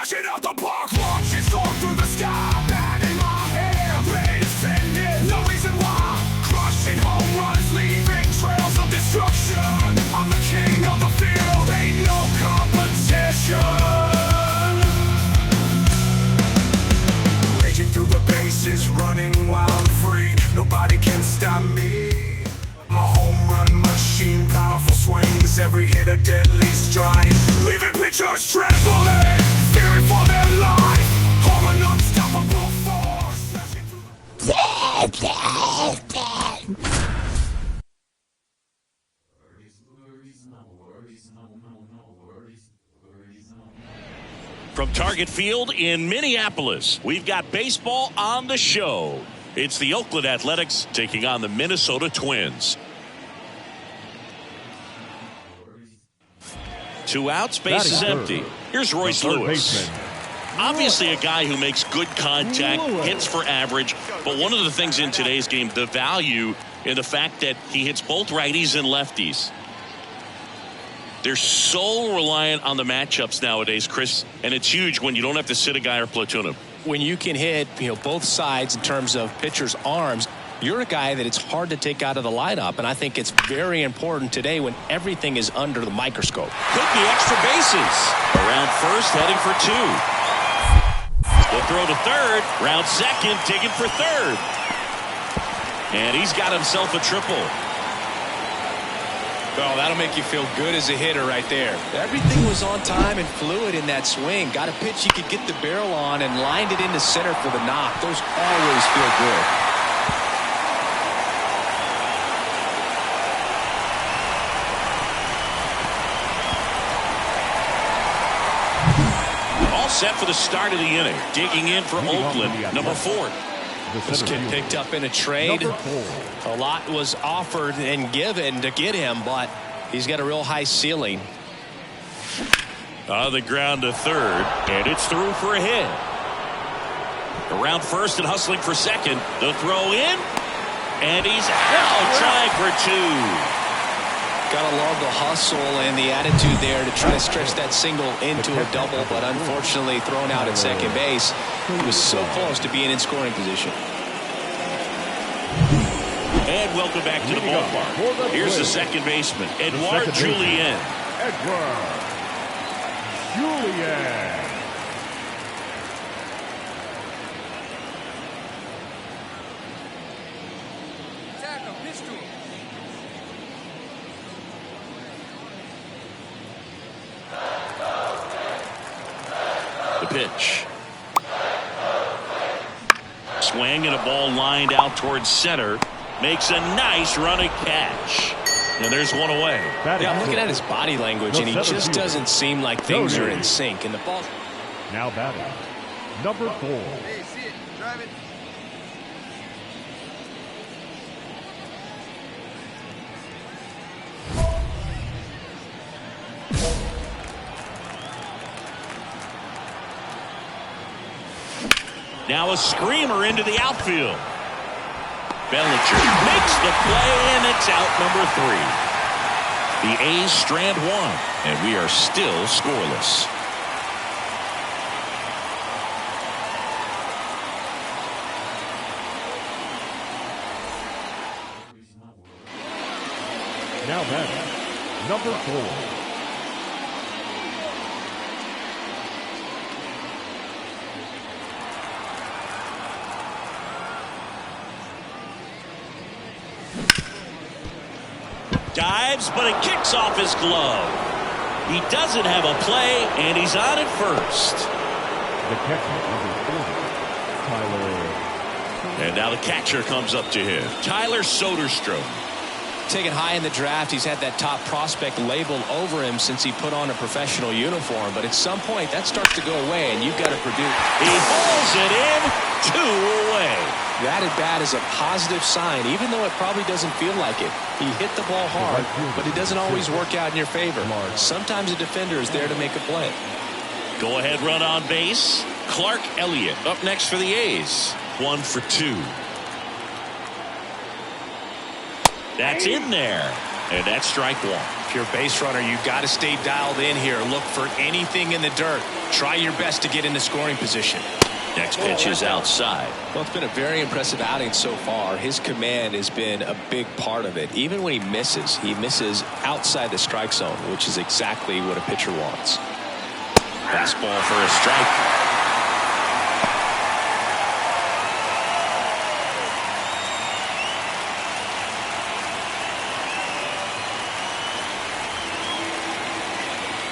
Flashing out the park, launching storm through the sky. Man in my hair, pain ascending, no reason why. Crushing home runs, leaving trails of destruction. I'm the king of the field, ain't no competition. Raging through the bases, running wild and free. Nobody can stop me. I'm a home run machine, powerful swings, every hit a deadly strike. Leaving pitchers trembling, fearing for their life. I'm an unstoppable force, smashing through From Target Field in Minneapolis, we've got baseball on the show. It's the Oakland Athletics taking on the Minnesota Twins. 2 outs, base is empty. Here's Royce Lewis. Obviously a guy who makes good contact, hits for average, but one of the things in today's game, the value in the fact that he hits both righties and lefties. They're so reliant on the matchups nowadays, Chris, and it's huge when you don't have to sit a guy or platoon him. When you can hit, both sides in terms of pitchers' arms, you're a guy that it's hard to take out of the lineup, and I think it's very important today when everything is under the microscope. Could be extra bases. Around first, heading for 2. The throw to third, round second, digging for third. And he's got himself a triple. Oh, that'll make you feel good as a hitter right there. Everything was on time and fluid in that swing. Got a pitch you could get the barrel on and lined it into center for the knock. Those always feel good. All set for the start of the inning. Digging in for Oakland, number 4. This kid picked up in a trade. A lot was offered and given to get him, but he's got a real high ceiling. On the ground to third, and it's through for a hit. Around first and hustling for second. The throw in, and he's out, trying for 2. Gotta love the hustle and the attitude there to try to stretch that single into a double, but unfortunately thrown out at second base. He was so close to being in scoring position. And welcome back to the ballpark. Here's the second baseman, Edouard Julien. Edouard Julien. The pitch. Swing and a ball lined out towards center. Makes a nice running catch. And there's one away. Yeah, I'm looking at his body language, and he just doesn't seem like things are in sync. And the ball. Now batting, number 4. Hey, see it. Drive it. Now a screamer into the outfield. Bellinger makes the play, and it's out, number 3. The A's strand 1, and we are still scoreless. Now batting, number 4. Dives, but it kicks off his glove. He doesn't have a play, and he's on at first. The catcher, number 40, Tyler. And now the catcher comes up to him, Tyler Soderstrom. Taken high in the draft, he's had that top prospect label over him since he put on a professional uniform. But at some point, that starts to go away, and you've got to produce. He hauls it in, 2 away. That at bat is a positive sign, even though it probably doesn't feel like it. He hit the ball hard, but it doesn't always work out in your favor. Sometimes a defender is there to make a play. Go ahead run on base. Clark Elliott up next for the A's. 1 for 2. That's in there. And that's strike 1. If you're a base runner, you got to stay dialed in here. Look for anything in the dirt. Try your best to get into scoring position. Next pitch is outside. Well, it's been a very impressive outing so far. His command has been a big part of it. Even when he misses outside the strike zone, which is exactly what a pitcher wants. Fastball for a strike.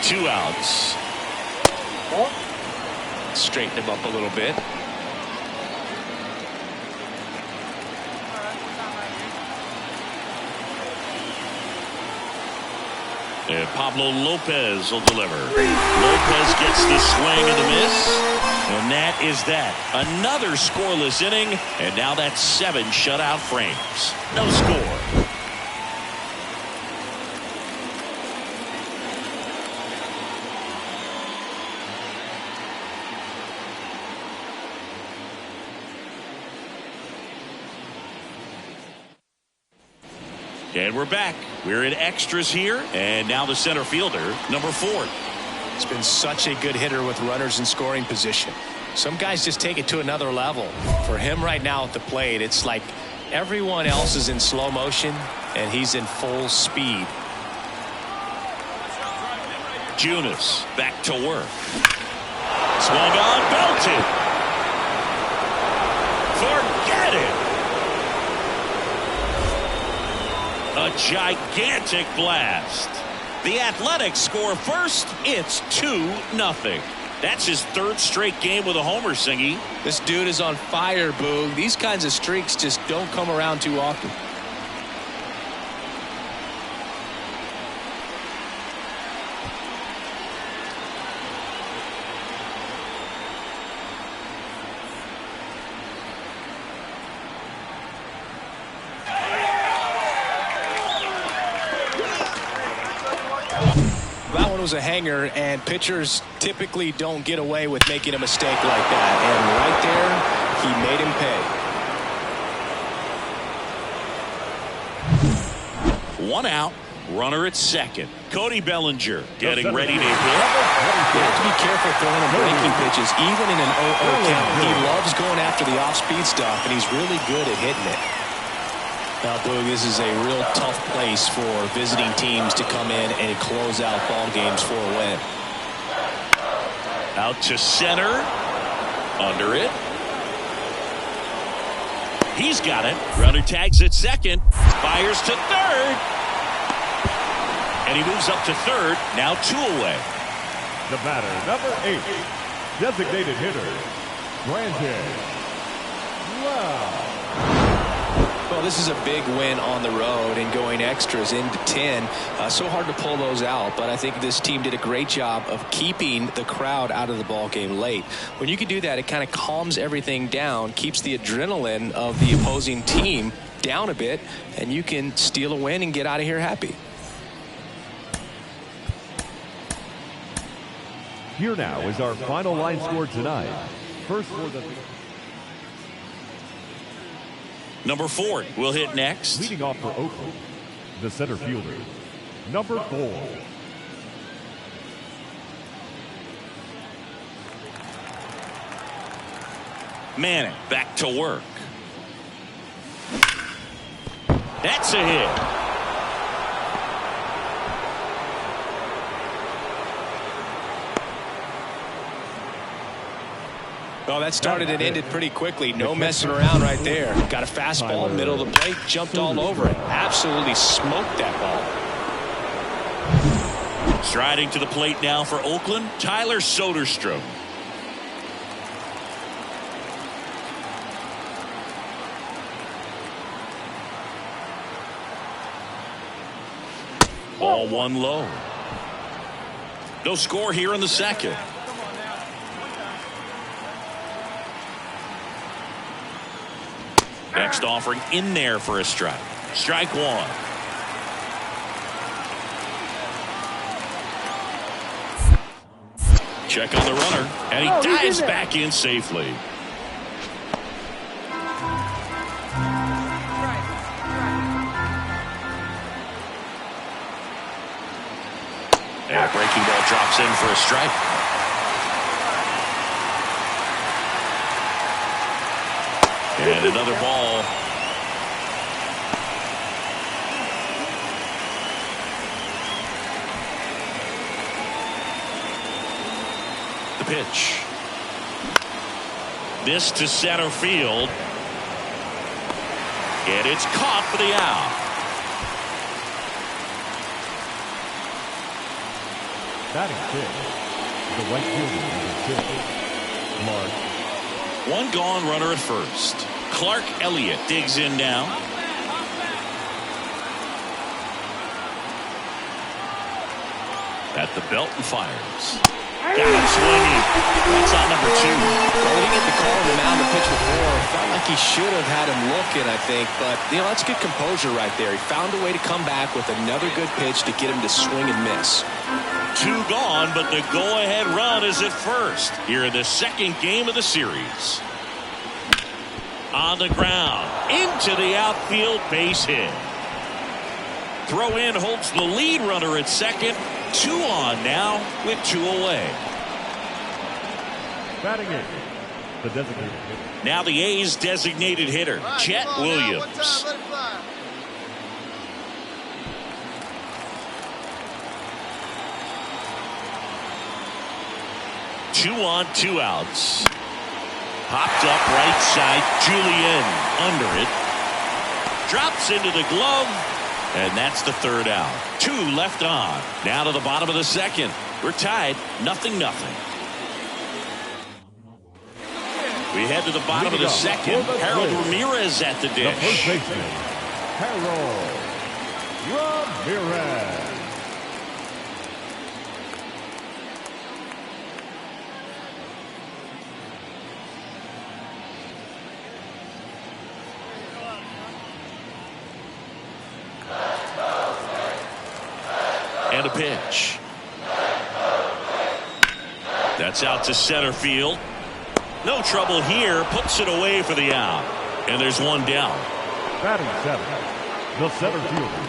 Two outs. Straighten him up a little bit. And Pablo Lopez will deliver. Lopez gets the swing and the miss. And that is that. Another scoreless inning. And now that's 7 shutout frames. No score. And we're back. We're in extras here. And now the center fielder, number 4. It's been such a good hitter with runners in scoring position. Some guys just take it to another level. For him right now at the plate, it's like everyone else is in slow motion and he's in full speed. Junis back to work. Swung on, belted. Forget it. A gigantic blast. The Athletics score first. It's 2-0. That's his 3rd straight game with a homer, Singy. This dude is on fire, Boog. These kinds of streaks just don't come around too often. Was a hanger, and pitchers typically don't get away with making a mistake like that, and right there he made him pay. 1 out, runner at second. Cody Bellinger getting ready to hit. You have to be careful throwing him breaking pitches even in an 0-0 count. He loves going after the off-speed stuff, and he's really good at hitting it. Now, Boog, this is a real tough place for visiting teams to come in and close out ball games for a win. Out to center. Under it. He's got it. Runner tags at second. Fires to third. And he moves up to third. Now 2 away. The batter, number 8. Designated hitter, Brandon Lowe. Well, this is a big win on the road and going extras into 10. So hard to pull those out, but I think this team did a great job of keeping the crowd out of the ball game late. When you can do that, it kind of calms everything down, keeps the adrenaline of the opposing team down a bit, and you can steal a win and get out of here happy. Here now is our final line score tonight. First for the number 4 will hit next. Leading off for Oakland, the center fielder, number 4. Manning back to work. That's a hit. Well, that started and ended pretty quickly. No messing around right there. Got a fastball, middle of the plate, jumped all over it. Absolutely smoked that ball. Striding to the plate now for Oakland, Tyler Soderstrom. Ball 1 low. No score here in the second. Next offering in there for a strike. Strike 1. Check on the runner, and he dives back in safely. And a breaking ball drops in for a strike. And another ball. The pitch. This to center field. And it's caught for the out. Batting fifth, the right fielder, number 6, Mark. One gone, runner at first. Clark Elliott digs in now. At the belt and fires. Got him swinging. That's out number 2. Well, he didn't get the call on the mound to pitch with Roar. Felt like he should have had him looking, I think. But, that's good composure right there. He found a way to come back with another good pitch to get him to swing and miss. 2 gone, but the go-ahead run is at first. Here in the second game of the series. On the ground. Into the outfield, base hit. Throw in holds the lead runner at second. 2 on now with 2 away. Batting eighth, the designated hitter. Now the A's designated hitter, Chet Williams. 2 on, 2 outs. Popped up right side. Julian under it. Drops into the glove. And that's the 3rd out. 2 left on. Now to the bottom of the 2nd. We're tied 0-0. We head to the bottom of the 2nd. Harold Ramirez at the The dish. first baseman, Harold Ramirez. And a pitch. That's out to center field. No trouble here. Puts it away for the out. And there's 1 down. Batting 7th, the center fielder.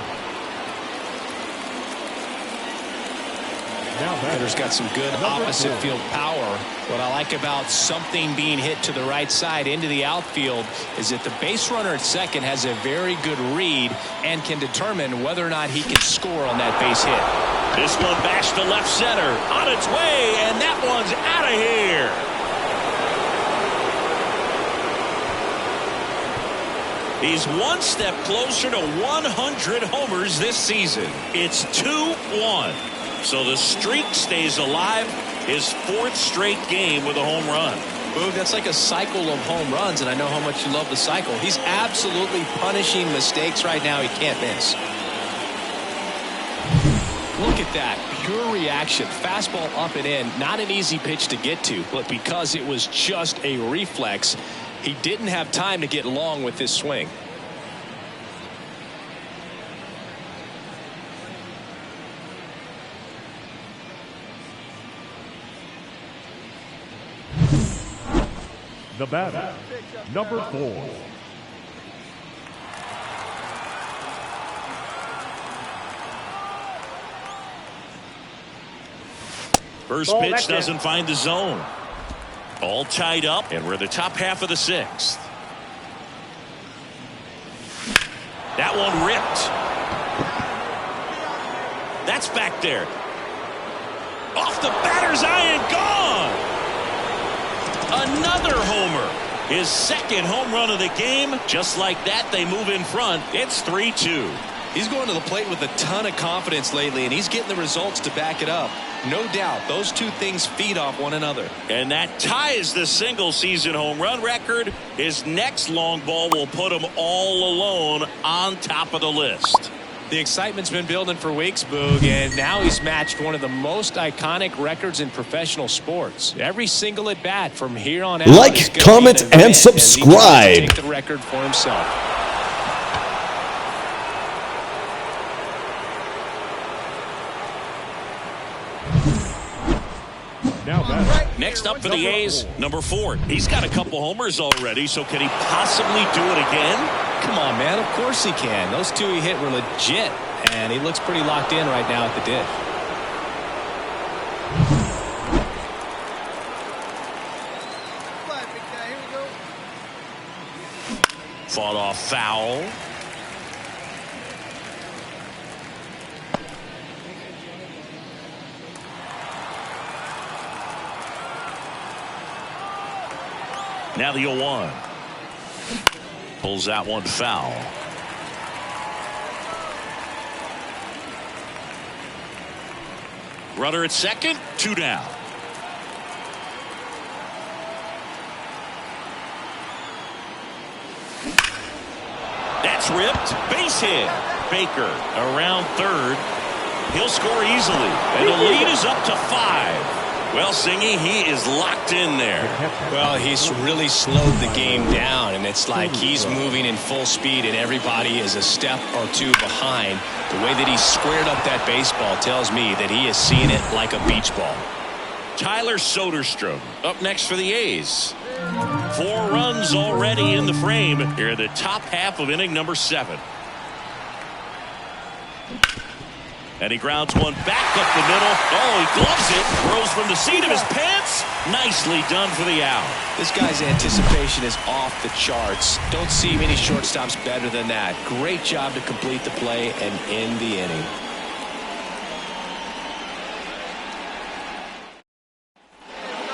Now Hitter's got some good opposite field power. What I like about something being hit to the right side into the outfield is that the base runner at second has a very good read and can determine whether or not he can score on that base hit. This one bashed to left center. On its way, and that one's out of here. He's 1 step closer to 100 homers this season. It's 2-1. So the streak stays alive. His 4th straight game with a home run. Boog, that's like a cycle of home runs, and I know how much you love the cycle. He's absolutely punishing mistakes right now he can't miss. Look at that. Pure reaction. Fastball up and in. Not an easy pitch to get to, but because it was just a reflex, he didn't have time to get long with this swing. The batter, number 4. First pitch doesn't find the zone. All tied up, and we're the top half of the 6th. That one ripped. That's back there. Off the batter's eye and gone. Another homer. His 2nd home run of the game. Just like that, they move in front. It's 3-2. He's going to the plate with a ton of confidence lately, and he's getting the results to back it up. No doubt, those 2 things feed off one another. And that ties the single-season home run record. His next long ball will put him all alone on top of the list. The excitement's been building for weeks, Boog, and now he's matched one of the most iconic records in professional sports. Every single at bat from here on out. Like, comment, and subscribe. Take the record for himself. Next up for the A's, number 4. He's got a couple homers already, so can he possibly do it again? Come on, man. Of course he can. Those 2 he hit were legit, and he looks pretty locked in right now at the dish. Fought off foul. Now the 0-1. Pulls out one foul. Runner at second, 2 down. That's ripped. Base hit. Baker around third. He'll score easily. And the lead is up to 5. Well, Singy, he is locked in there. Well, he's really slowed the game down, and it's like he's moving in full speed, and everybody is a step or two behind. The way that he squared up that baseball tells me that he is seeing it like a beach ball. Tyler Soderstrom up next for the A's. 4 runs already in the frame here in the top half of inning number 7. And he grounds one back up the middle. Oh, he gloves it. Throws from the seat of his pants. Nicely done for the out. This guy's anticipation is off the charts. Don't see many shortstops better than that. Great job to complete the play and end the inning.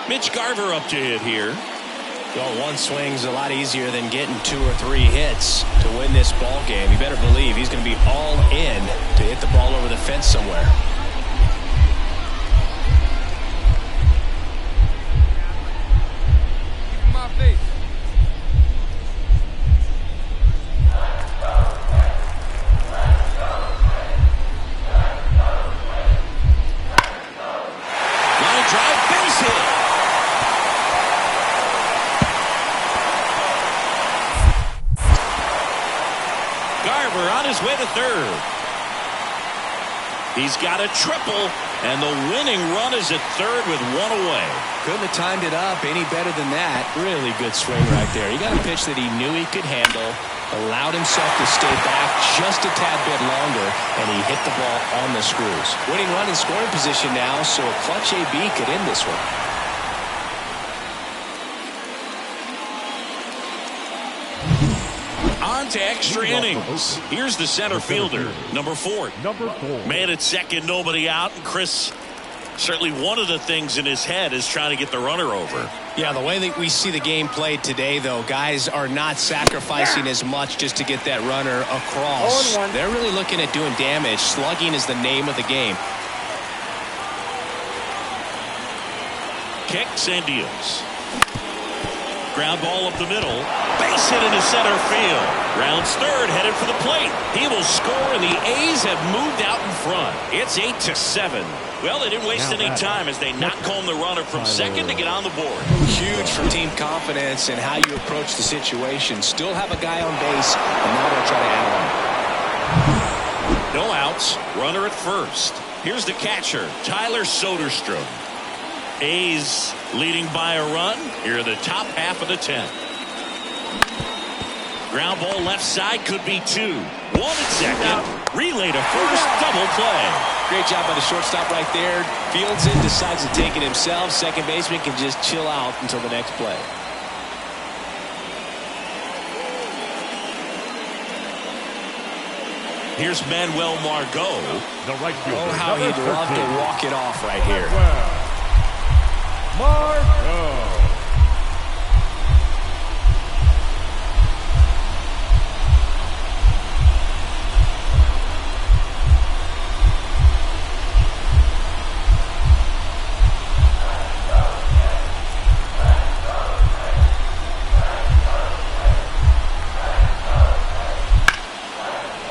Mitch Garver up to hit here. Well, one swing's a lot easier than getting 2 or 3 hits to win this ball game. You better believe he's going to be all in to hit the ball over the fence somewhere. My face. Line drive, base hit. Garver on his way to third. He's got a triple, and the winning run is at third with 1 away. Couldn't have timed it up any better than that. Really good swing right there. He got a pitch that he knew he could handle, allowed himself to stay back just a tad bit longer, and he hit the ball on the screws. Winning run in scoring position now, so a clutch AB could end this one. On to extra innings. Here's the center fielder, number 4. Man at second, nobody out. And Chris, certainly one of the things in his head is trying to get the runner over. Yeah, the way that we see the game played today, though, guys are not sacrificing as much just to get that runner across. They're really looking at doing damage. Slugging is the name of the game. Kicks and deals. Ground ball up the middle. Base hit into center field. Rounds third, headed for the plate. He will score, and the A's have moved out in front. It's 8-7. Well, they didn't waste any time as they knock home the runner from second to get on the board. Huge for team confidence and how you approach the situation. Still have a guy on base, and now they'll try to add on. No outs. Runner at first. Here's the catcher, Tyler Soderstrom. A's leading by a run. Here are the top half of the 10th. Ground ball left side, could be 2. 1 at second. Relay to first. Double play. Great job by the shortstop right there. Fields it, decides to take it himself. Second baseman can just chill out until the next play. Here's Manuel Margot. The right fielder. Oh, how he'd love to walk it off right here. Margot.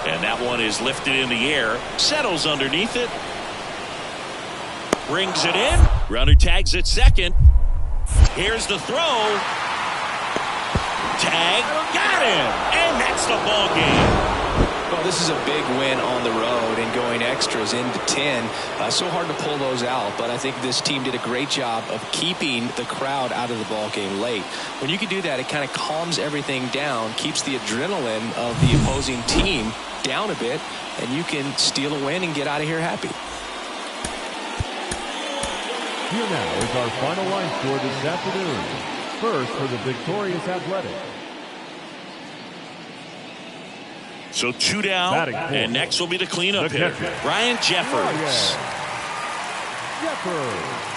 And that one is lifted in the air. Settles underneath it. Brings it in. Runner tags at second. Here's the throw. Tag. Got him. And that's the ball game. Well, this is a big win on the road and going extras into 10. So hard to pull those out, but I think this team did a great job of keeping the crowd out of the ball game late. When you can do that, it kind of calms everything down, keeps the adrenaline of the opposing team down a bit, and you can steal a win and get out of here happy. Here now is our final line score this afternoon. First for the victorious Athletics. So 2 down, and next will be the cleanup hitter, Ryan Jeffers. Jeffers.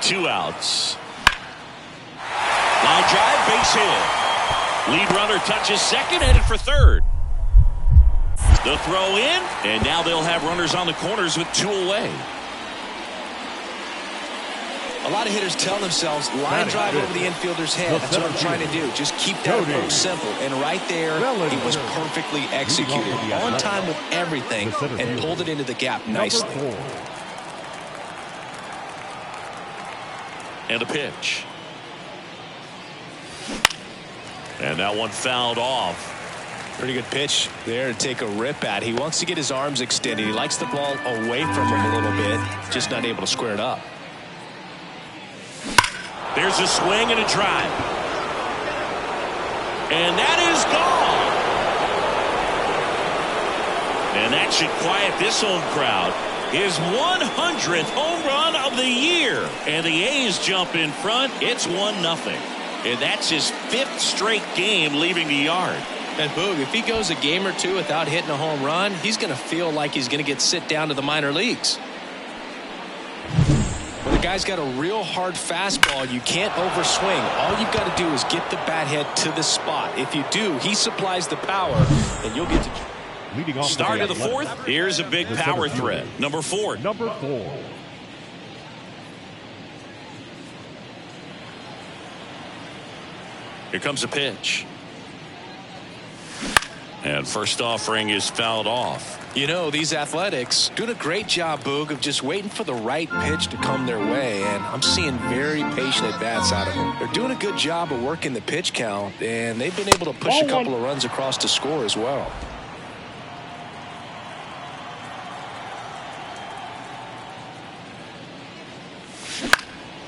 Two outs. Line drive, base hit. Lead runner touches second, headed for third. The throw in, and now they'll have runners on the corners with 2 away. A lot of hitters tell themselves, line drive over the infielder's head. That's what I'm trying to do. Just keep that approach simple. And right there, it was perfectly executed. On time with everything, and pulled it into the gap nicely. And a pitch. And that one fouled off. Pretty good pitch there to take a rip at. He wants to get his arms extended. He likes the ball away from him a little bit, just not able to square it up. There's a swing and a drive. And that is gone. And that should quiet this home crowd. His 100th home run of the year. And the A's jump in front. It's 1-0. And that's his 5th straight game leaving the yard. And Boog, if he goes a game or two without hitting a home run, he's going to feel like he's going to get sit down to the minor leagues. When the guy's got a real hard fastball, you can't overswing. All you've got to do is get the bat head to the spot. If you do, he supplies the power, and you'll get to... Leading off Start of the 4th. Here's a big power threat. Number 4. Number 4. Here comes a pitch. And first offering is fouled off. You know, these Athletics doing a great job, Boog, of just waiting for the right pitch to come their way. And I'm seeing very patient at-bats out of them. They're doing a good job of working the pitch count, and they've been able to push a couple of runs across to score as well.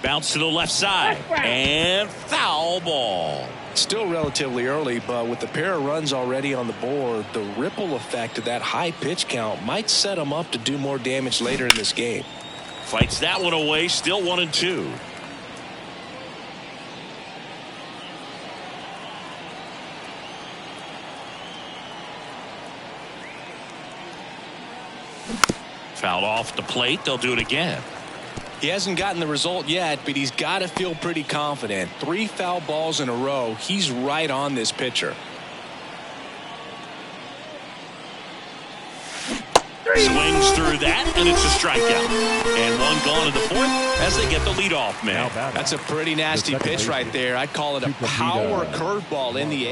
Bounce to the left side. And foul ball. Still relatively early, but with the pair of runs already on the board, the ripple effect of that high pitch count might set them up to do more damage later in this game. Fights that one away. Still 1-2. Fouled off the plate. They'll do it again. He hasn't gotten the result yet, but he's got to feel pretty confident. 3 foul balls in a row. He's right on this pitcher. Swings through that, and it's a strikeout. And one gone in the 4th as they get the leadoff man. That's a pretty nasty pitch right there. I'd call it a power curveball in the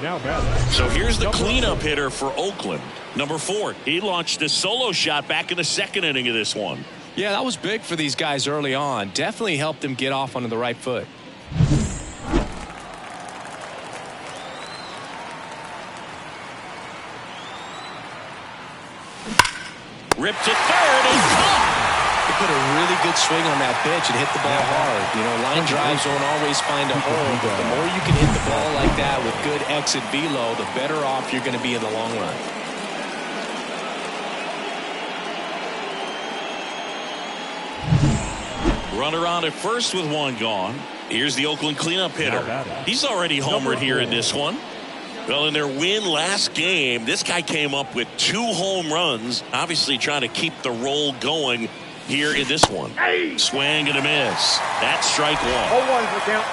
8th. So here's the cleanup hitter for Oakland. Number 4. He launched a solo shot back in the 2nd inning of this one. Yeah, that was big for these guys early on. Definitely helped them get off onto the right foot. Ripped to third and caught. He put a really good swing on that pitch and hit the ball hard. You know, line drives don't always find a hole, but the more you can hit the ball like that with good exit velo, the better off you're going to be in the long run. Runner on at first with one gone. Here's the Oakland cleanup hitter. He's already homered here in this one. Well, in their win last game, this guy came up with 2 home runs, obviously trying to keep the roll going here in this one. Swing and a miss. That's strike 1. 0-1 for count.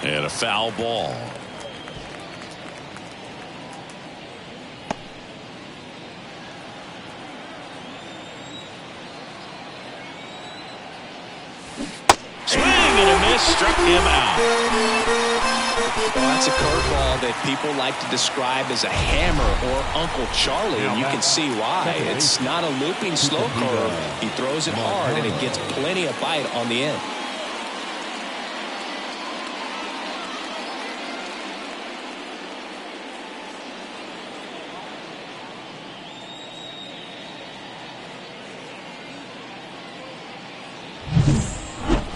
And a foul ball. Swing and a miss, struck him out. Well, that's a curveball that people like to describe as a hammer or Uncle Charlie, and you can see why. It's not a looping slow curve. He throws it hard, and it gets plenty of bite on the end.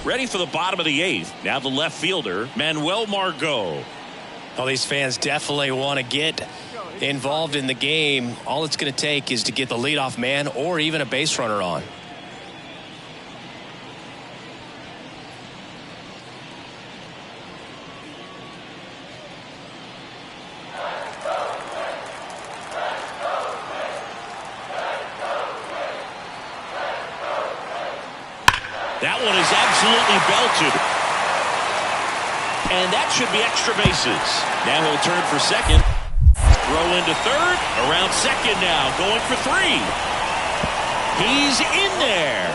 Ready for the bottom of the 8th. Now the left fielder, Manuel Margot. Well, these fans definitely want to get involved in the game. All it's going to take is to get the leadoff man or even a base runner on. That one is absolutely belted. And that should be extra bases. Now he'll turn for second. Throw into third. Around second now. Going for 3. He's in there.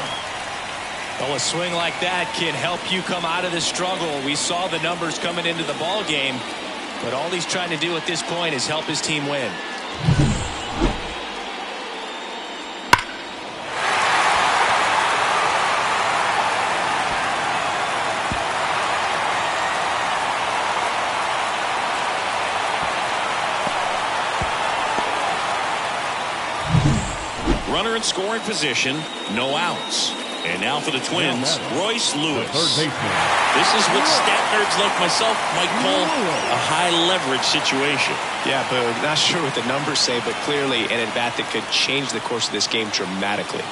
Well, a swing like that can help you come out of the struggle. We saw the numbers coming into the ball game. But all he's trying to do at this point is help his team win. Runner in scoring position, no outs. And now for the Twins, Royce Lewis. Third baseman. This is what stat nerds like myself might call a high leverage situation. Yeah, Boog, not sure what the numbers say, but clearly an at-bat that could change the course of this game dramatically.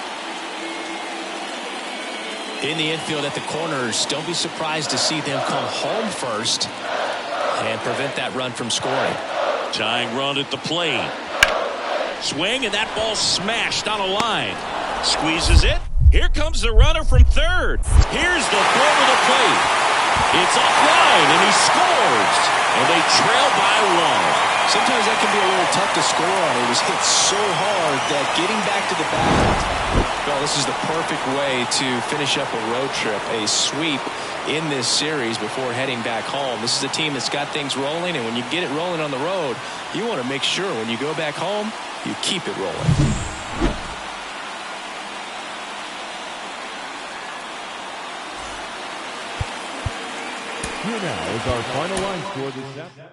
In the infield at the corners, don't be surprised to see them come home first and prevent that run from scoring. Tying run at the plate. Swing, and that ball smashed on a line. Squeezes it. Here comes the runner from third. Here's the throw to the plate. It's offline, and he scores. And they trail by 1. Sometimes that can be a little tough to score on. It was hit so hard that getting back to the bat, well, this is the perfect way to finish up a road trip, a sweep in this series before heading back home. This is a team that's got things rolling, and when you get it rolling on the road, you want to make sure when you go back home, you keep it rolling. Here now is our final line score this afternoon.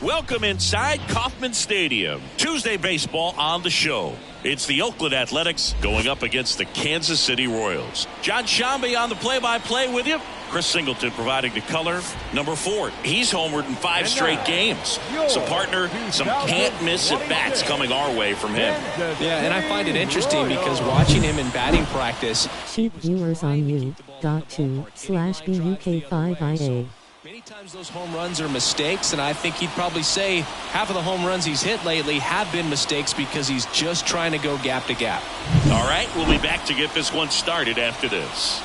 Welcome inside Kauffman Stadium. Tuesday baseball on the show. It's the Oakland Athletics going up against the Kansas City Royals. John Shambi on the play-by-play with you. Chris Singleton providing the color. Number 4, he's homered in 5 straight games. So, partner, some can't-miss at-bats coming our way from him. Yeah, and I find it interesting because watching him in batting practice. Cheap viewers on U.2/BUK5IA. Many times those home runs are mistakes, and I think he'd probably say half of the home runs he's hit lately have been mistakes because he's just trying to go gap to gap. All right, we'll be back to get this one started after this.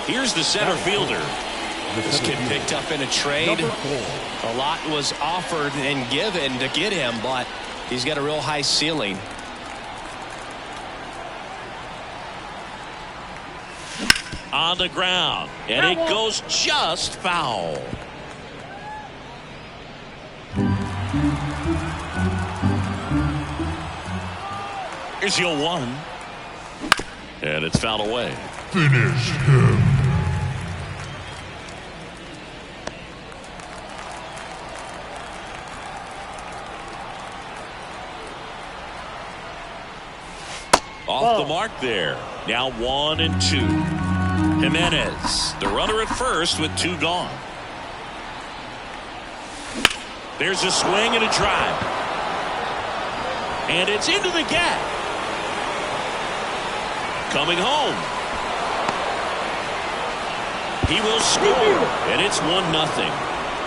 Here's the center fielder. This kid picked up in a trade. A lot was offered and given to get him, but he's got a real high ceiling. On the ground, and it goes just foul. Here's the 0-1, and it's fouled away. Finish him. Off the mark there. Now 1 and 2. Jimenez, the runner at first with 2 gone. There's a swing and a drive. And it's into the gap. Coming home. He will score, and it's 1-0.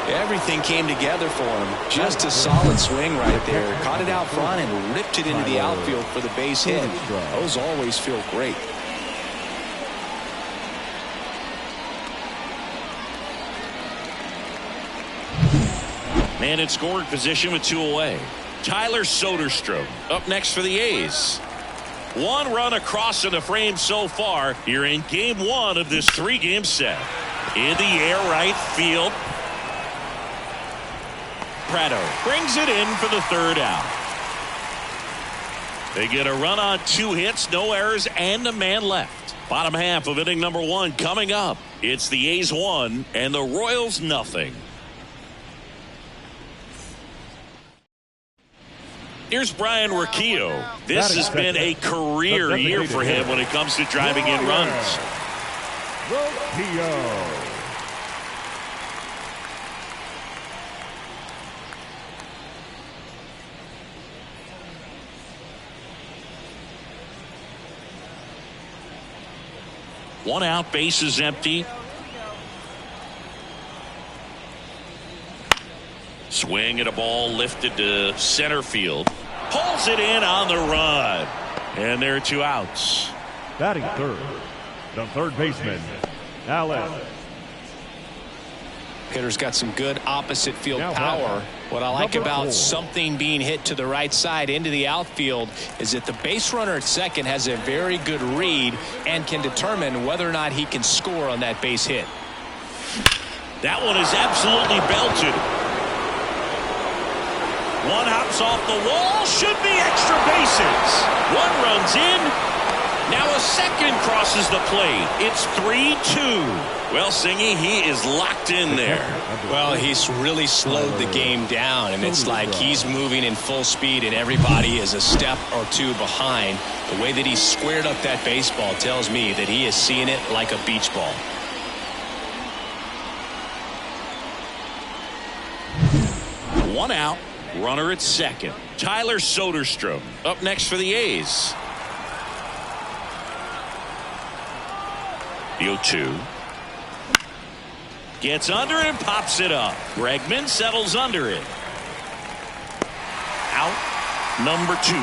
Everything came together for him. Just a solid swing right there. Caught it out front and ripped it into the outfield for the base hit. Those always feel great. Man in scoring position with 2 away. Tyler Soderstrom up next for the A's. One run across in the frame so far here in game one of this 3-game set. In the air, right field. Prado brings it in for the 3rd out. They get a run on 2 hits, no errors, and a man left. Bottom half of inning number 1 coming up. It's the A's 1 and the Royals nothing. Here's Brian Rocchio. This has been a career year for him when it comes to driving in runs. Rocchio. One out, base is empty. Swing at a ball lifted to center field. Pulls it in on the run. And there are 2 outs. Batting third, the third baseman, Allen. Hitter's got some good opposite field Now power. What I like number about 4. something being hit to the right side into the outfield is that the base runner at second has a very good read and can determine whether or not he can score on that base hit. That one is absolutely belted. One hops off the wall. Should be extra bases. One runs in. Now a second crosses the plate. It's 3-2. Well, Singy, he is locked in there. Well, he's really slowed the game down, and it's like he's moving in full speed, and everybody is a step or 2 behind. The way that he squared up that baseball tells me that he is seeing it like a beach ball. One out. Runner at second. Tyler Soderstrom up next for the A's. The 0-2. Gets under it and pops it up. Bregman settles under it. Out number 2.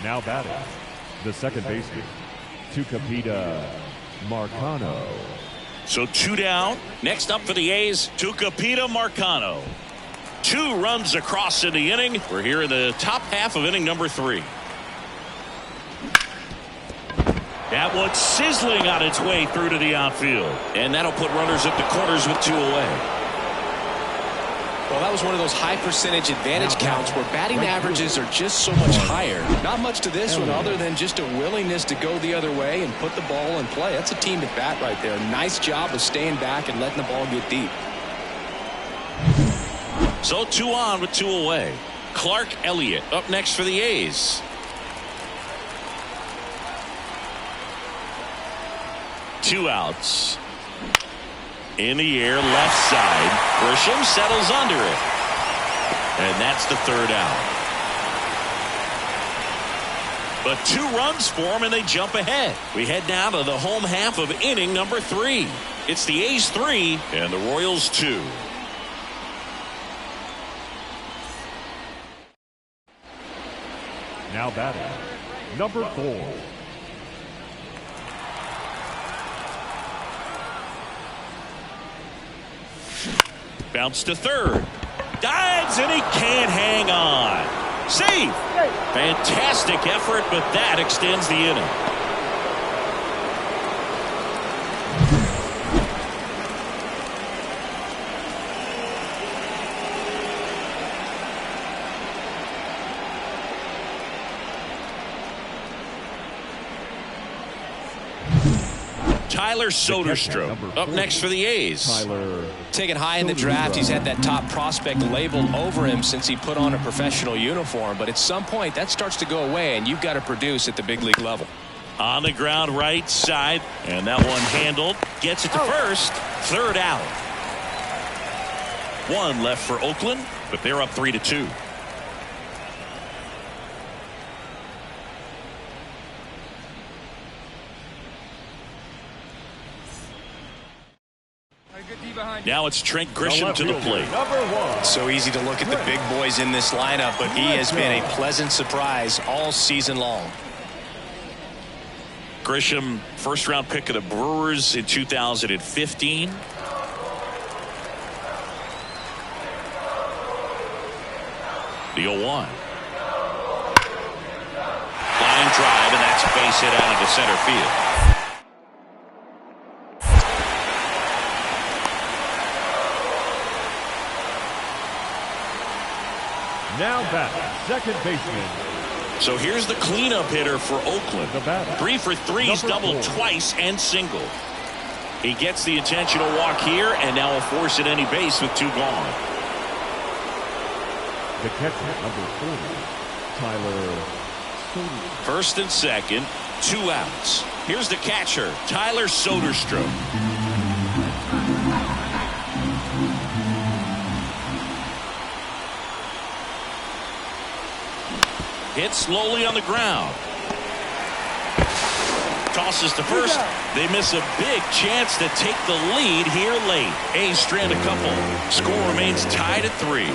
Now batting, the second baseman, Tucupita Marcano. So 2 down. Next up for the A's, Tucupita Marcano. 2 runs across in the inning. We're here in the top half of inning number 3. That one's sizzling on its way through to the outfield. And that'll put runners at the corners with 2 away. Well, that was one of those high percentage advantage counts where batting averages are just so much higher. Not much to this one other than just a willingness to go the other way and put the ball in play. That's a team at bat right there. Nice job of staying back and letting the ball get deep. So 2 on with 2 away. Clark Elliott up next for the A's. Two outs. In the air, left side. Grisham settles under it. And that's the 3rd out. But 2 runs for him and they jump ahead. We head now to the home half of inning number 3. It's the A's 3 and the Royals 2. Now batting, number 4. Bounce to third. Dives and he can't hang on. Safe. Fantastic effort, but that extends the inning. Tyler Soderstrom up next for the A's. Tyler. Taken high in the draft, he's had that top prospect labeled over him since he put on a professional uniform. But at some point, that starts to go away, and you've got to produce at the big league level. On the ground right side, and that one handled. Gets it to first. 3rd out. 1 left for Oakland, but they're up 3-2. Now it's Trent Grisham to the plate. Number 1. So easy to look at the big boys in this lineup, but he has been a pleasant surprise all season long. Grisham, first-round pick of the Brewers in 2015. The 0-1. Line drive, and that's a base hit out into center field. Now back, second baseman. So here's the cleanup hitter for Oakland. The batter. 3 for 3. He's doubled twice and singled. He gets the intentional walk here, and now will force at any base with 2 gone. The catcher, number 40, Tyler Soderstrom. First and second, 2 outs. Here's the catcher, Tyler Soderstrom. Hit slowly on the ground. Tosses to first. They miss a big chance to take the lead here late. A's strand a couple. Score remains tied at 3.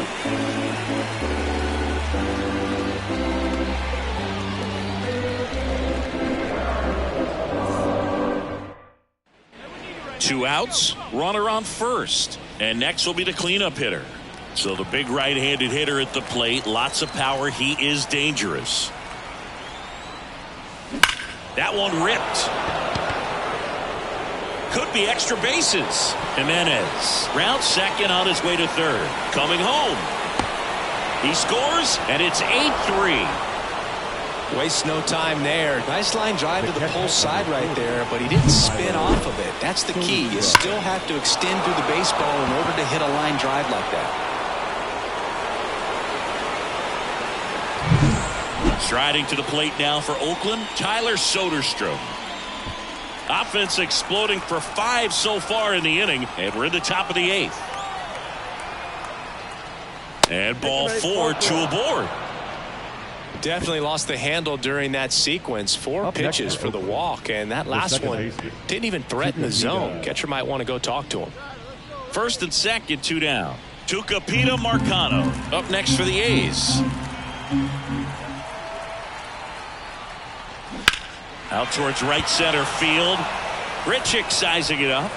2 outs, runner on first. And next will be the cleanup hitter. So the big right-handed hitter at the plate, lots of power. He is dangerous. That one ripped. Could be extra bases. Jimenez rounds second on his way to third. Coming home. He scores, and it's 8-3. Wastes no time there. Nice line drive to the pull side right there, but he didn't spin off of it. That's the key. You still have to extend through the baseball in order to hit a line drive like that. Striding to the plate now for Oakland, Tyler Soderstrom. Offense exploding for 5 so far in the inning, and we're in the top of the 8th. And ball 4, 2 aboard. Definitely lost the handle during that sequence. 4 pitches for the walk, and that last one didn't even threaten the zone. Catcher might want to go talk to him. First and second, 2 down. Tucupita Marcano up next for the A's. Out towards right center field. Grichuk sizing it up.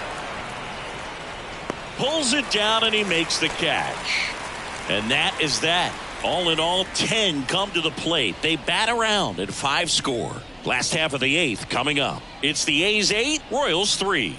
Pulls it down, and he makes the catch. And that is that. All in all, 10 come to the plate. They bat around at 5 score. Last half of the 8th coming up. It's the A's 8, Royals 3.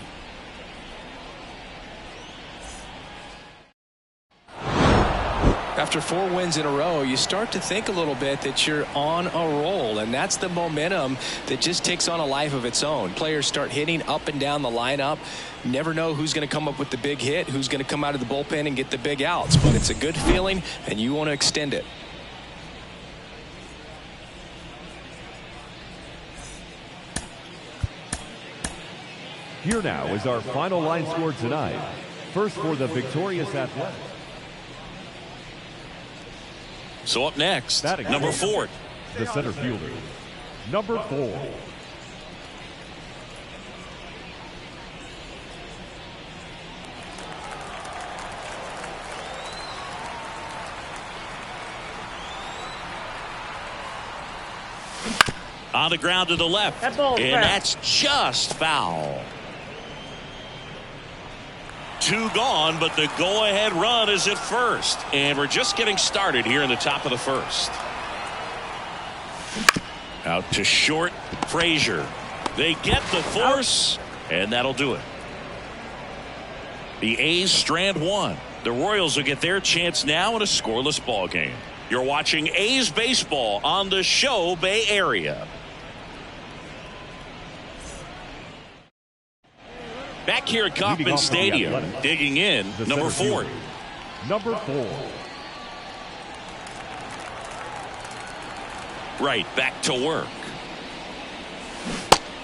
After 4 wins in a row, you start to think a little bit that you're on a roll, and that's the momentum that just takes on a life of its own. Players start hitting up and down the lineup. Never know who's going to come up with the big hit, who's going to come out of the bullpen and get the big outs, but it's a good feeling, and you want to extend it. Here now is our final line score tonight. First for the victorious Athletics. So up next, number 4. The center fielder, number 4. On the ground to the left. And that's just foul. 2 gone, but the go-ahead run is at first. And we're just getting started here in the top of the first. Out to short, Frazier. They get the force, and that'll do it. The A's strand 1. The Royals will get their chance now in a scoreless ball game. You're watching A's baseball on the Show Bay Area. Back here at Kauffman Stadium, digging in, number 4. Number 4. Right, back to work.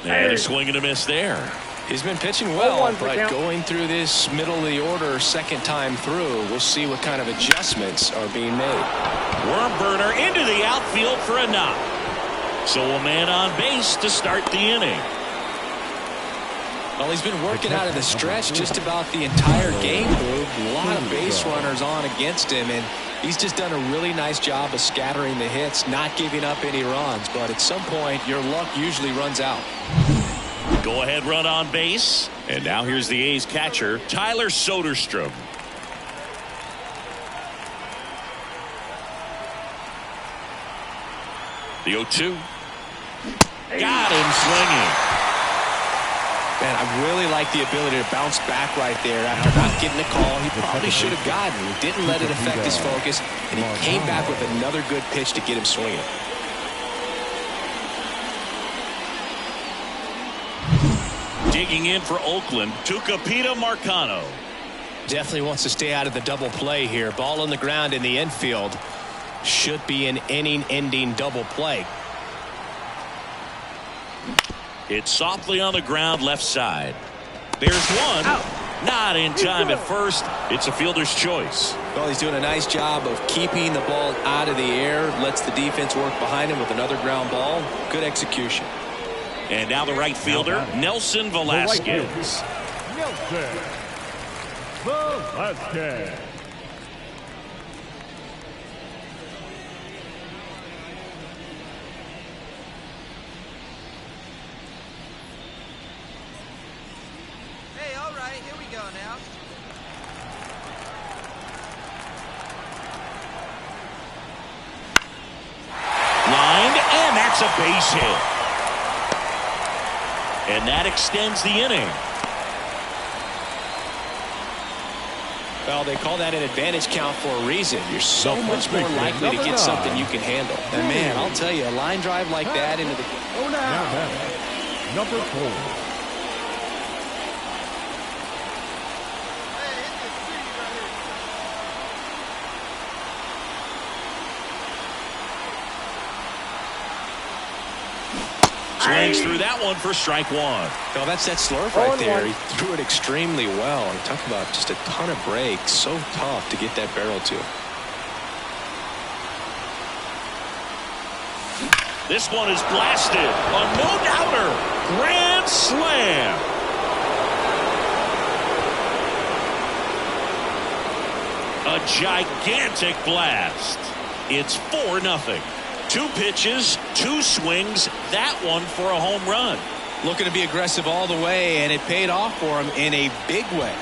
And a swing and a miss there. He's been pitching well, but going through this middle of the order second time through, we'll see what kind of adjustments are being made. Worm burner into the outfield for a knock. So a man on base to start the inning. Well, he's been working out of the stretch just about the entire game, Boog. A lot of base runners on against him, and he's just done a really nice job of scattering the hits, not giving up any runs. But at some point, your luck usually runs out. Go ahead run on base. And now here's the A's catcher, Tyler Soderstrom. The 0-2. Got him swinging. Man, I really like the ability to bounce back right there after not getting a call he probably should have gotten. He didn't let it affect his focus, and he came back with another good pitch to get him swinging. Digging in for Oakland, Tucupita Marcano. Definitely wants to stay out of the double play here. Ball on the ground in the infield. Should be an inning-ending double play. It's softly on the ground left side. There's one. Not in time at first. It's a fielder's choice. Well, he's doing a nice job of keeping the ball out of the air. Lets the defense work behind him with another ground ball. Good execution. And now the right fielder, Nelson Velasquez. Nelson Velasquez. Hey, all right, here we go now. Lined, and that's a base hit. And that extends the inning. Well, they call that an advantage count for a reason. You're so much more likely to get something you can handle. And man, I'll tell you, a line drive like that into the... Number 4. Swings through that one for strike one. Well, that's that slurve right there. He threw it extremely well. And talk about just a ton of breaks. So tough to get that barrel to. This one is blasted. A no-doubter. Grand slam. A gigantic blast. It's 4-0. 2 pitches, 2 swings, that one for a home run. Looking to be aggressive all the way, and it paid off for him in a big way.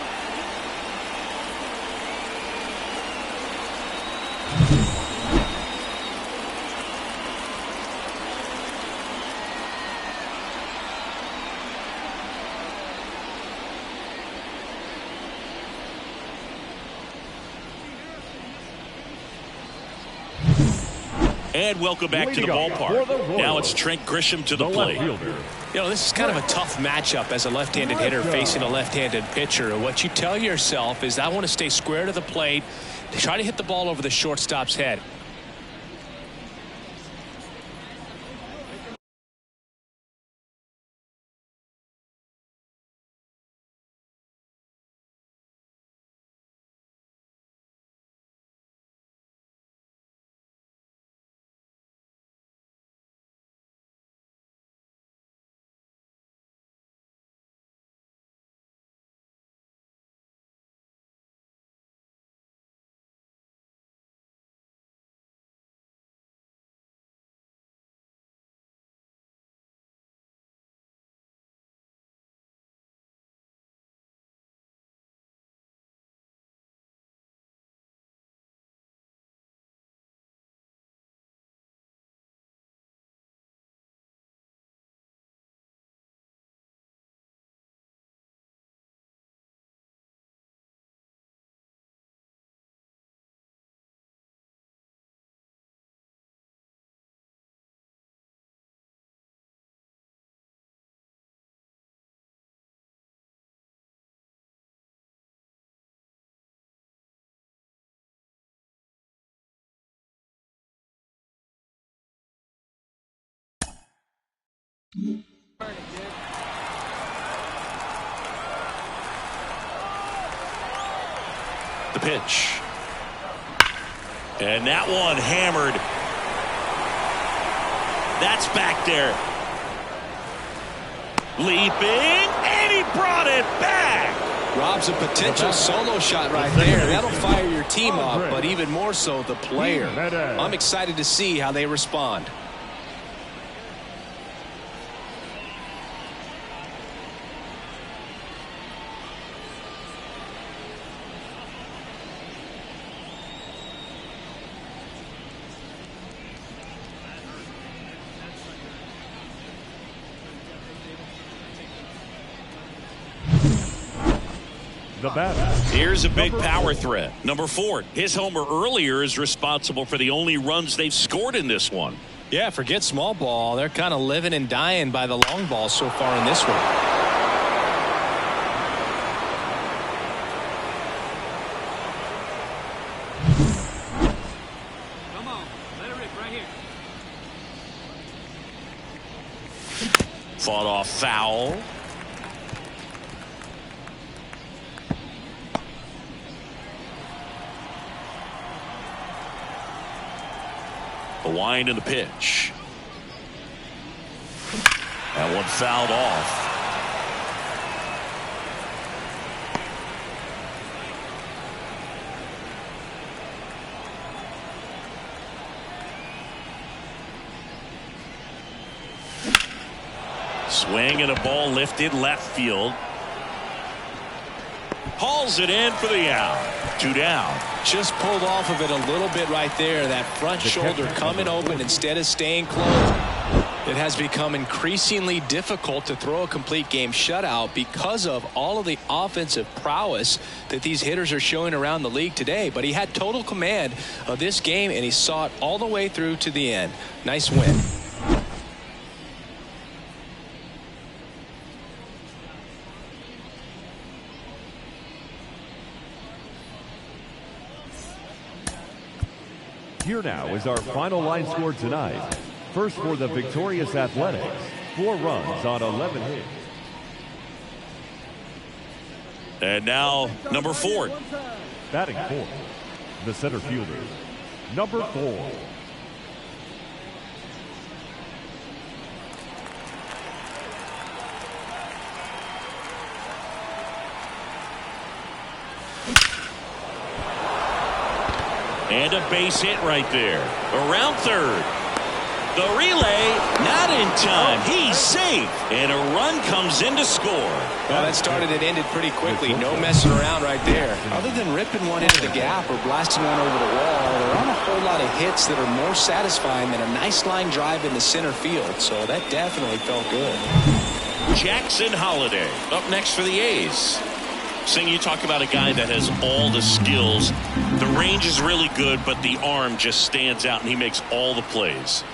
And welcome back to the ballpark. Now it's Trent Grisham to the plate. You know, this is kind of a tough matchup as a left-handed hitter facing a left-handed pitcher. What you tell yourself is, I want to stay square to the plate, to try to hit the ball over the shortstop's head. The pitch. And that one hammered. That's back there. Leaping, and he brought it back. Rob's a potential solo shot right there. That'll fire your team up, but even more so the player. I'm excited to see how they respond. The batter. Here's a big Number power 4. threat. Number 4. His homer earlier is responsible for the only runs they've scored in this one. Yeah, forget small ball. They're kind of living and dying by the long ball so far in this one. Come on, let it rip right here. Fought off foul. The wind and the pitch. That one fouled off. Swing and a ball lifted left field. Hauls it in for the out. 2 down. Just pulled off of it a little bit right there. That front shoulder coming open instead of staying closed. It has become increasingly difficult to throw a complete game shutout because of all of the offensive prowess that these hitters are showing around the league today. But he had total command of this game, and he saw it all the way through to the end. Nice win. Here now is our final line score tonight. First for the victorious Athletics, 4 runs on 11 hits. And now number 4. Batting 4th, the center fielder, number 4. And a base hit right there. Around third. The relay, not in time. He's safe. And a run comes in to score. Well, that started and ended pretty quickly. No messing around right there. Other than ripping one into the gap or blasting one over the wall, there aren't a whole lot of hits that are more satisfying than a nice line drive in the center field. So that definitely felt good. Jackson Holliday up next for the A's. Sing, you talk about a guy that has all the skills. The range is really good, but the arm just stands out, and he makes all the plays.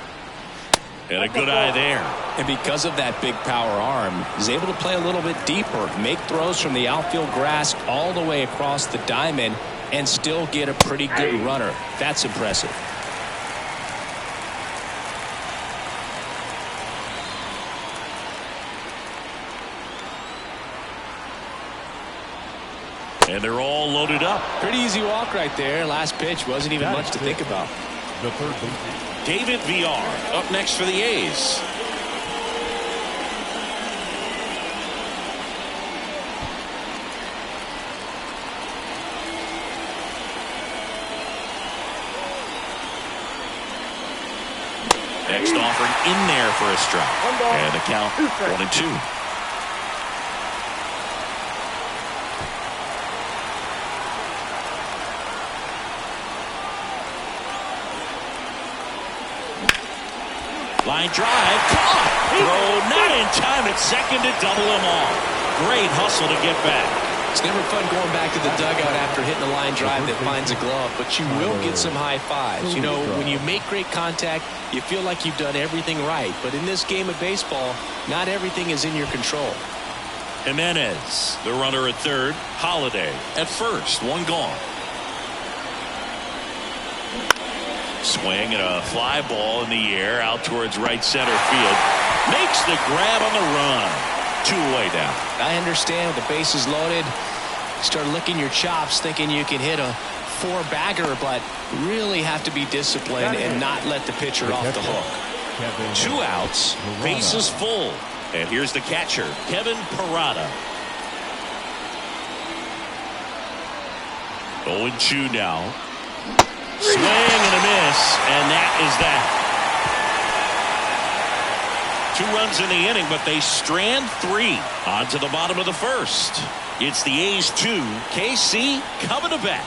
And a good eye there. And because of that big power arm, he's able to play a little bit deeper, make throws from the outfield grass all the way across the diamond, and still get a pretty good runner. That's impressive. And they're all loaded up. Pretty easy walk right there. Last pitch wasn't even much to think about. The third baseman, David Villar up next for the A's. Next offering in there for a strike. And the count 1-2. Line drive, caught. Throw not in time at second to double him off. Great hustle to get back. It's never fun going back to the dugout after hitting a line drive that finds a glove, but you will get some high fives. You know, when you make great contact, you feel like you've done everything right. But in this game of baseball, not everything is in your control. Jimenez, the runner at third. Holliday at first. One gone. Swing and a fly ball in the air out towards right center field. Makes the grab on the run. 2 away down. I understand with the bases loaded, start licking your chops thinking you can hit a 4-bagger, but really have to be disciplined and not let the pitcher off the hook. 2 outs, bases full. And here's the catcher, Kevin Parada. 0-2 now. Swing and a miss, and that is that. 2 runs in the inning, but they strand 3 on to the bottom of the first. It's the A's 2, KC coming to bat.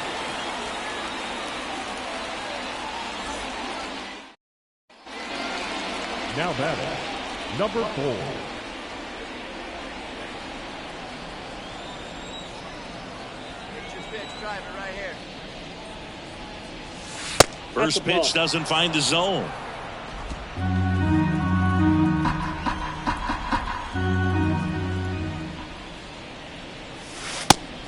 now batting, number 4. drive it right here. First pitch doesn't find the zone.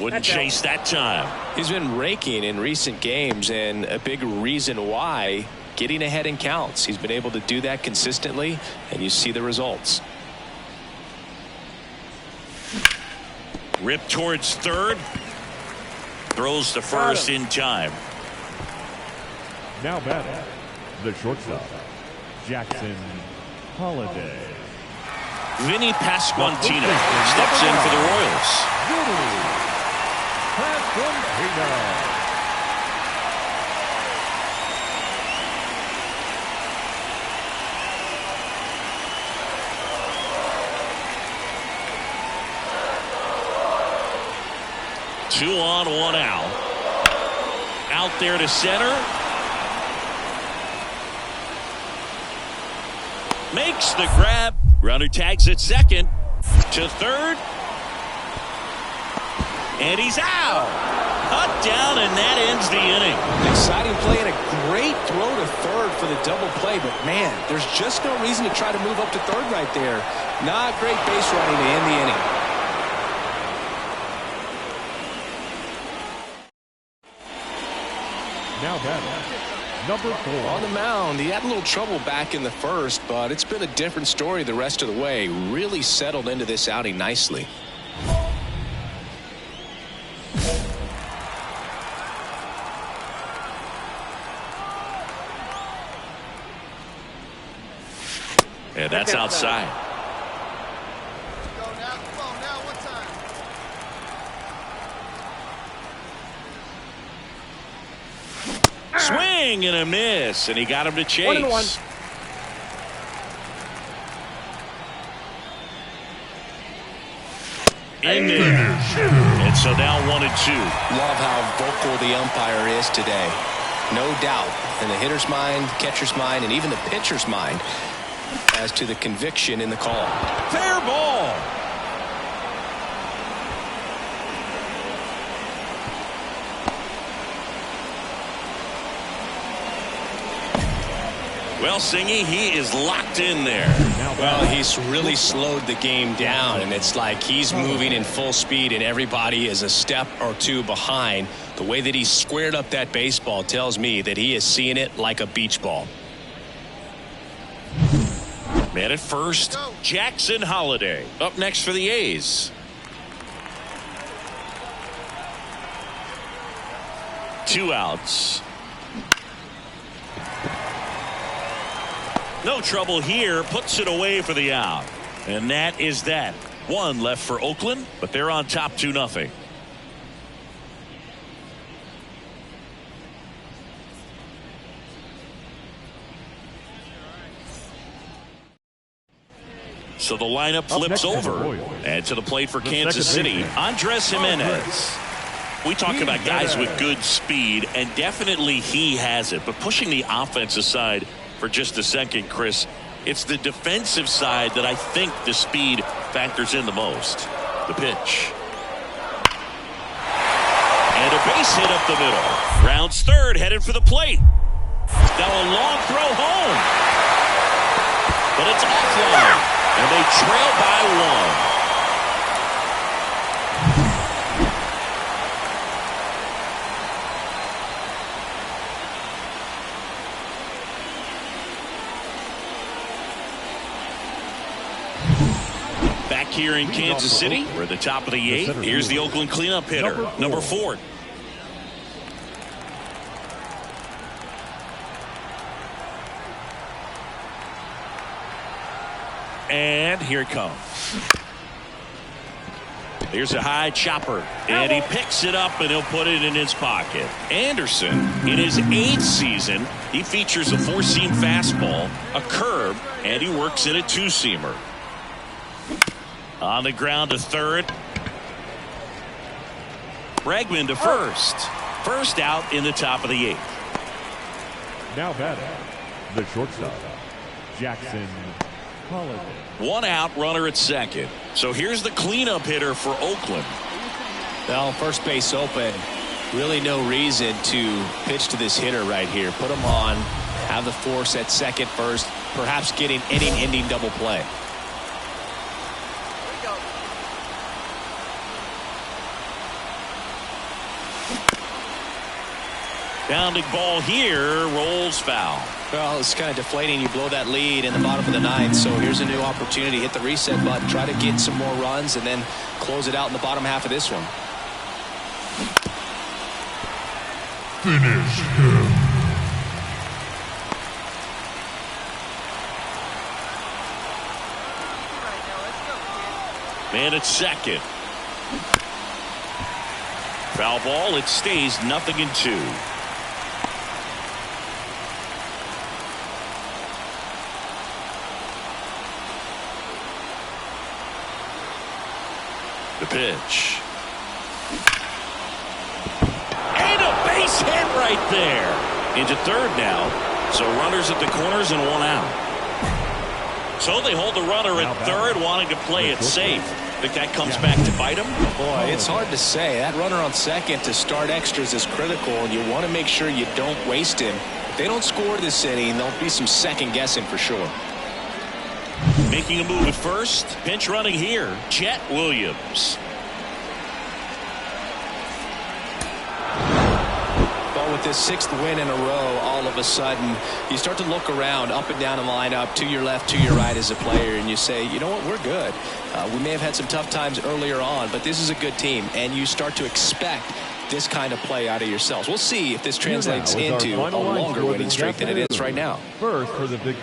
Wouldn't chase that time. He's been raking in recent games, and a big reason why, getting ahead in counts. He's been able to do that consistently, and you see the results. Rip towards third. Throws to first in time. Now batting, the shortstop, Jackson Holiday. Vinny Pasquantino steps in for the Royals. Pasquantino. 2 on, 1 out. Out there to center. Makes the grab. Runner tags at second. To third. And he's out. Cut down, and that ends the inning. Exciting play and a great throw to third for the double play, but man, there's just no reason to try to move up to third right there. Not great base running to end the inning. Now batting, number 4. On the mound, he had a little trouble back in the first, but it's been a different story the rest of the way. Really settled into this outing nicely. And that's outside. Go now. Come on now. What time? Swing and a miss, and he got him to chase. 1-1. In there. And so now 1-2. Love how vocal the umpire is today. No doubt in the hitter's mind, catcher's mind, and even the pitcher's mind as to the conviction in the call. Fair ball. Well, Singy, he is locked in there. Well, he's really slowed the game down, and it's like he's moving in full speed, and everybody is a step or two behind. The way that he squared up that baseball tells me that he is seeing it like a beach ball. Man at first, Jackson Holiday. Up next for the A's. Two outs. No trouble here. Puts it away for the out. And that is that. One left for Oakland, but they're on top 2-0. So the lineup flips over. And to the plate for Kansas City, Andres Jimenez. We talk about guys with good speed, and definitely he has it. But pushing the offense aside for just a second, Chris, it's the defensive side that I think the speed factors in the most. The pitch. And a base hit up the middle. Rounds third, headed for the plate. Now a long throw home. But it's offline. And they trail by 1. Back here in Kansas City, we're at the top of the 8th. Here's the Oakland cleanup hitter, number 4. And here it comes. Here's a high chopper, and he picks it up, and he'll put it in his pocket. Anderson, in his 8th season, he features a 4-seam fastball, a curve, and he works in a 2-seamer. On the ground to third. Bregman to first. First out in the top of the 8th. Now batting, the shortstop, Jackson Holiday. 1 out, runner at second. So here's the cleanup hitter for Oakland. Well, first base open. Really no reason to pitch to this hitter right here. Put him on, have the force at second, first, perhaps getting inning-ending double play. Pounding ball here, rolls foul. Well, it's kind of deflating. You blow that lead in the bottom of the ninth, so here's a new opportunity. Hit the reset button, try to get some more runs, and then close it out in the bottom half of this one. Finish him. Right now, let's go, kid. Man at second. Foul ball, it stays 0-2. The pitch. And a base hit right there. Into third now. So runners at the corners and one out. So they hold the runner at third, wanting to play it safe. Think that comes back to bite him? Boy, it's hard to say. That runner on second to start extras is critical, and you want to make sure you don't waste him. If they don't score this inning, there'll be some second guessing for sure. Making a move at first. Pinch running here. Chet Williams. But with this sixth win in a row, all of a sudden, you start to look around up and down the lineup, to your left, to your right as a player, and you say, you know what, we're good. We may have had some tough times earlier on, but this is a good team, and you start to expect this kind of play out of yourselves. We'll see if this translates into a longer winning streak than it is right now. First for the big